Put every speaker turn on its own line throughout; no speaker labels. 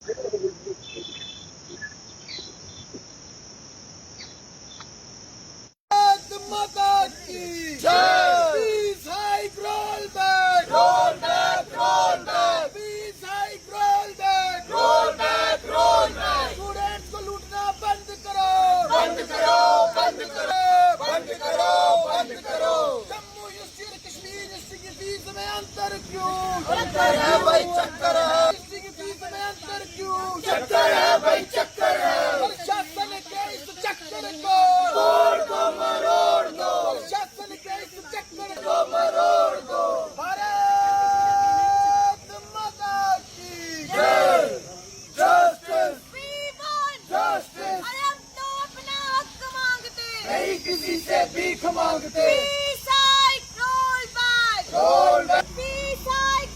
Students को लूटना बंद करो, बंद करो, बंद करो, बंद करो, बंद करो। जम्मू यूनिवर्सिटी और कश्मीर यूनिवर्सिटी की फीस में अंतर क्यों? चक्कर है भाई, चक्कर है। यूनिवर्सिटी की फीस में अंतर क्यों? चक्कर है भाई, चक्कर है। प्रशासन के इस चक्कर को तोड़ दो, मरोड़ दो। प्रशासन के इस चक्कर को मरोड़ दो। भारत माता की जय। Justice, justice.
हम तो अपना हक मांगते,
नहीं किसी से भीख मांगते।
Roll back,
roll back,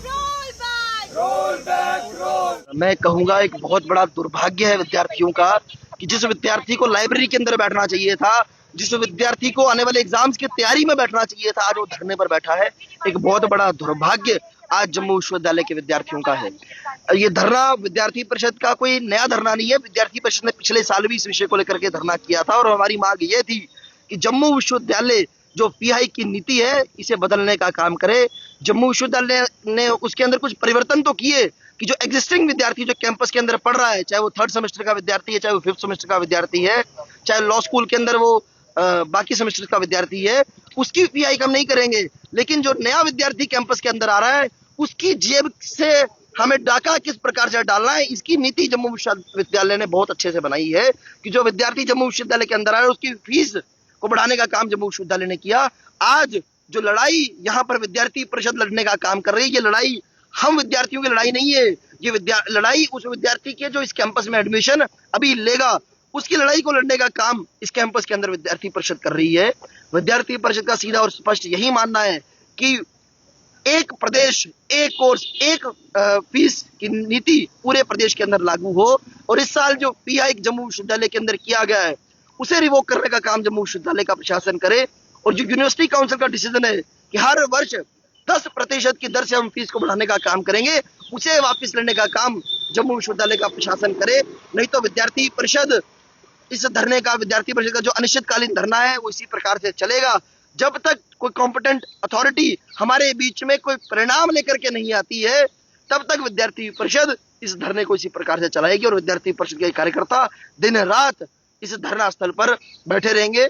roll back, roll.
मैं कहूँगा एक बहुत बड़ा दुर्भाग्य है विद्यार्थियों का कि जिस विद्यार्थी को लाइब्रेरी के अंदर बैठना चाहिए था, जिस विद्यार्थी को आने वाले एग्जाम्स की तैयारी में बैठना चाहिए था, आज वो धरने पर बैठा है। एक बहुत बड़ा दुर्भाग्य आज जम्मू विश्वविद्यालय के विद्यार्थियों का है। ये धरना विद्यार्थी परिषद का कोई नया धरना नहीं है। विद्यार्थी परिषद ने पिछले साल भी इस विषय को लेकर के धरना किया था और हमारी मांग ये थी कि जम्मू विश्वविद्यालय जो पीआई की नीति है इसे बदलने का काम करे। जम्मू विश्वविद्यालय ने उसके अंदर कुछ परिवर्तन तो किए कि जो एग्जिस्टिंग विद्यार्थी जो कैंपस के अंदर पढ़ रहा है, चाहे वो 3rd सेमेस्टर का विद्यार्थी है, चाहे वो 5th सेमेस्टर का विद्यार्थी है, चाहे लॉ स्कूल के अंदर वो बाकी सेमेस्टर का विद्यार्थी है, उसकी पीआई कम नहीं करेंगे। लेकिन जो नया विद्यार्थी कैंपस के अंदर आ रहा है उसकी जेब से हमें डाका किस प्रकार से डालना है, इसकी नीति जम्मू विश्वविद्यालय ने बहुत अच्छे से बनाई है कि जो विद्यार्थी जम्मू विश्वविद्यालय के अंदर आ रहा है उसकी फीस को बढ़ाने का काम जम्मू विश्वविद्यालय ने किया। आज जो लड़ाई यहाँ पर विद्यार्थी परिषद लड़ने का काम कर रही है, ये लड़ाई हम विद्यार्थियों की लड़ाई नहीं है। ये लड़ाई उस विद्यार्थी के जो इस कैंपस में एडमिशन अभी लेगा, उसकी लड़ाई को लड़ने का काम इस कैंपस के अंदर विद्यार्थी परिषद कर रही है। विद्यार्थी परिषद का सीधा और स्पष्ट यही मानना है कि एक प्रदेश, एक कोर्स, एक फीस की नीति पूरे प्रदेश के अंदर लागू हो और इस साल जो पीआई जम्मू विश्वविद्यालय के अंदर किया गया है उसे रिवोक करने का काम जम्मू विश्वविद्यालय का प्रशासन करे। और जो यूनिवर्सिटी काउंसिल का डिसीजन है कि हर वर्ष 10% की दर से हम फीस को बढ़ाने का काम करेंगे, उसे वापस लेने का काम जम्मू विश्वविद्यालय का प्रशासन करे। नहीं तो विद्यार्थी परिषद इस धरने का, विद्यार्थी परिषद का जो अनिश्चितकालीन धरना है वो इसी प्रकार से चलेगा जब तक कोई कॉम्पिटेंट अथॉरिटी हमारे बीच में कोई परिणाम लेकर के नहीं आती है। तब तक विद्यार्थी परिषद इस धरने को इसी प्रकार से चलाएगी और विद्यार्थी परिषद के कार्यकर्ता दिन रात इस धरना स्थल पर बैठे रहेंगे।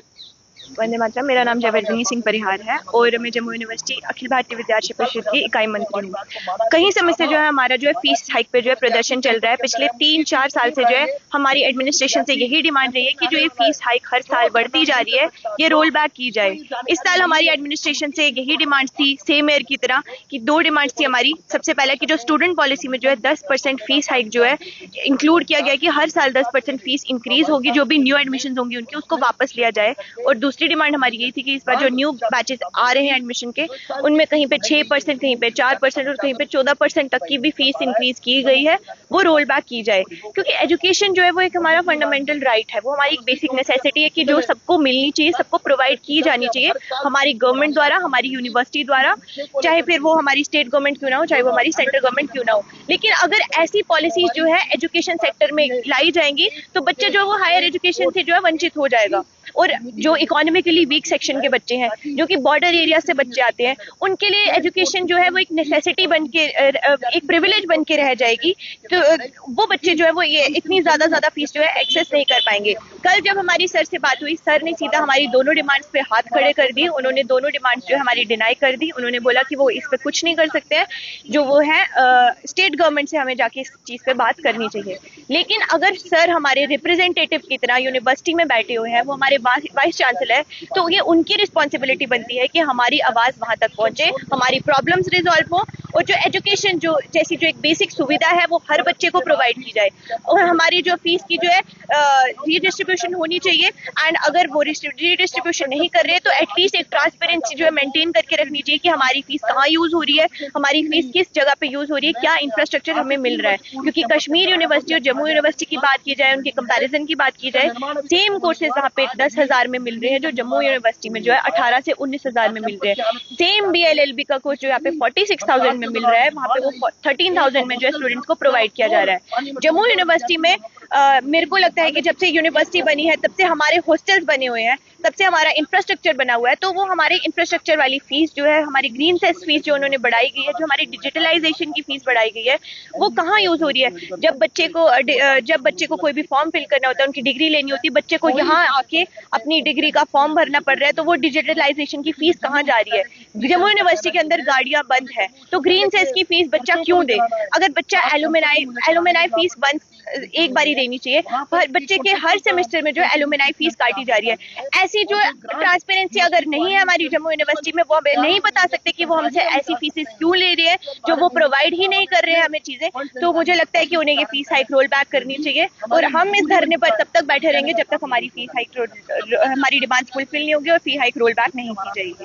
वंदे मातरम। मेरा नाम जयवर्धिनी सिंह परिहार है और मैं जम्मू यूनिवर्सिटी अखिल भारतीय विद्यार्थी परिषद की इकाई मंत्री हूँ। कहीं समय से जो है हमारा जो है फीस हाइक पे जो है प्रदर्शन चल रहा है। पिछले 3-4 साल से जो है हमारी एडमिनिस्ट्रेशन से यही डिमांड रही है कि जो ये फीस हाइक हर साल बढ़ती जा रही है ये रोल बैक की जाए। इस साल हमारी एडमिनिस्ट्रेशन से यही डिमांड थी, सेम ईयर की तरह, कि 2 डिमांड्स थी हमारी। सबसे पहला कि जो स्टूडेंट पॉलिसी में जो है 10% फीस हाइक जो है इंक्लूड किया गया कि हर साल 10% फीस इंक्रीज होगी, जो भी न्यू एडमिशन होंगी उनकी उसको वापस लिया जाए। और दूसरी डिमांड हमारी यही थी कि इस बार जो न्यू बैचेस आ रहे हैं एडमिशन के, उनमें कहीं पे 6%, कहीं पे 4% और कहीं पे 14% तक की भी फीस इंक्रीज की गई है, वो रोल बैक की जाए। क्योंकि एजुकेशन जो है वो एक हमारा फंडामेंटल राइट है, वो हमारी एक बेसिक नेसेसिटी है कि जो सबको मिलनी चाहिए, सबको प्रोवाइड की जानी चाहिए हमारी गवर्नमेंट द्वारा, हमारी यूनिवर्सिटी द्वारा, चाहे फिर वो हमारी स्टेट गवर्नमेंट क्यों ना हो, चाहे वो हमारी सेंट्रल गवर्नमेंट क्यों ना हो। लेकिन अगर ऐसी पॉलिसीज जो है एजुकेशन सेक्टर में लाई जाएंगी तो बच्चे जो है वो हायर एजुकेशन से जो है वंचित हो जाएगा। और जो इकोनॉमिकली वीक सेक्शन के बच्चे हैं, जो कि बॉर्डर एरिया से बच्चे आते हैं, उनके लिए एजुकेशन जो है वो एक नेसेसिटी बन के, एक प्रिविलेज बन के रह जाएगी। तो वो बच्चे जो है वो ये इतनी ज्यादा फीस जो है एक्सेस नहीं कर पाएंगे। कल जब हमारी सर से बात हुई, सर ने सीधा हमारी दोनों डिमांड्स पे हाथ खड़े कर दिए। उन्होंने दोनों डिमांड्स जो है हमारी डिनाई कर दी। उन्होंने बोला कि वो इस पे कुछ नहीं कर सकते हैं, जो वो है स्टेट गवर्नमेंट से हमें जाके इस चीज पे बात करनी चाहिए। लेकिन अगर सर हमारे रिप्रेजेंटेटिव की तरह यूनिवर्सिटी में बैठे हुए हैं, वो हमारे वाइस चांसलर है, तो ये उनकी रिस्पॉन्सिबिलिटी बनती है कि हमारी आवाज वहां तक पहुंचे, हमारी प्रॉब्लम्स रिजॉल्व हो और जो एजुकेशन जो जैसी जो एक बेसिक सुविधा है वो हर बच्चे को प्रोवाइड की जाए। और हमारी जो फीस की जो है रीडिस्ट्रीब्यूशन होनी चाहिए। एंड अगर वो रीडिस्ट्रीब्यूशन नहीं कर रहे तो एटलीस्ट एक ट्रांसपेरेंसी जो है मेंटेन करके रखनी चाहिए कि हमारी फीस कहाँ यूज हो रही है, हमारी फीस किस जगह पे यूज हो रही है, क्या इंफ्रास्ट्रक्चर हमें मिल रहा है। क्योंकि कश्मीर यूनिवर्सिटी और जम्मू यूनिवर्सिटी की बात की जाए, उनके कंपैरिजन की बात की जाए, सेम कोर्सेज वहाँ पे 10,000 में मिल रहे हैं, जो जम्मू यूनिवर्सिटी में जो है 18 से 19,000 में मिल रहे हैं। सेम BLLB का कोर्स जो यहाँ पे 46,000 में मिल रहा है, वहाँ पे वो 13,000 में जो है स्टूडेंट्स को प्रोवाइड किया जा रहा है। जम्मू यूनिवर्सिटी में मेरे को लगता है कि जब से यूनिवर्सिटी बनी है तब से हमारे हॉस्टल्स बने हुए हैं, तब से हमारा इंफ्रास्ट्रक्चर बना हुआ है, तो वो हमारे इंफ्रास्ट्रक्चर वाली फीस जो है, हमारी ग्रीन सेस फीस जो उन्होंने बढ़ाई गई है, जो हमारी डिजिटलाइजेशन की फीस बढ़ाई गई है, वो कहाँ यूज हो रही है। जब बच्चे को कोई भी फॉर्म फिल करना होता है, उनकी डिग्री लेनी होती है, बच्चे को यहाँ आके अपनी डिग्री का फॉर्म भरना पड़ रहा है, तो वो डिजिटलाइजेशन की फीस कहाँ जा रही है। जम्मू यूनिवर्सिटी के अंदर गाड़ियां बंद है, तो ग्रीन सेस की फीस बच्चा क्यों दे। अगर बच्चा एलुमनाई फीस बंद एक बारी देनी चाहिए, बच्चे के हर सेमेस्टर में जो है एलुमनाई फीस काटी जा रही है। ऐसी जो ट्रांसपेरेंसी अगर नहीं है हमारी जम्मू यूनिवर्सिटी में, वो हमें नहीं बता सकते कि वो हमसे ऐसी फीसेस क्यों ले रहे हैं जो वो प्रोवाइड ही नहीं कर रहे हैं हमें चीजें। तो मुझे लगता है कि उन्हें ये फीस हाइक रोल बैक करनी चाहिए, और हम इस धरने पर तब तक बैठे रहेंगे जब तक हमारी फीस हाइक हमारी डिमांड्स फुलफिल नहीं होगी और फी हाइक रोल बैक नहीं की जाएगी।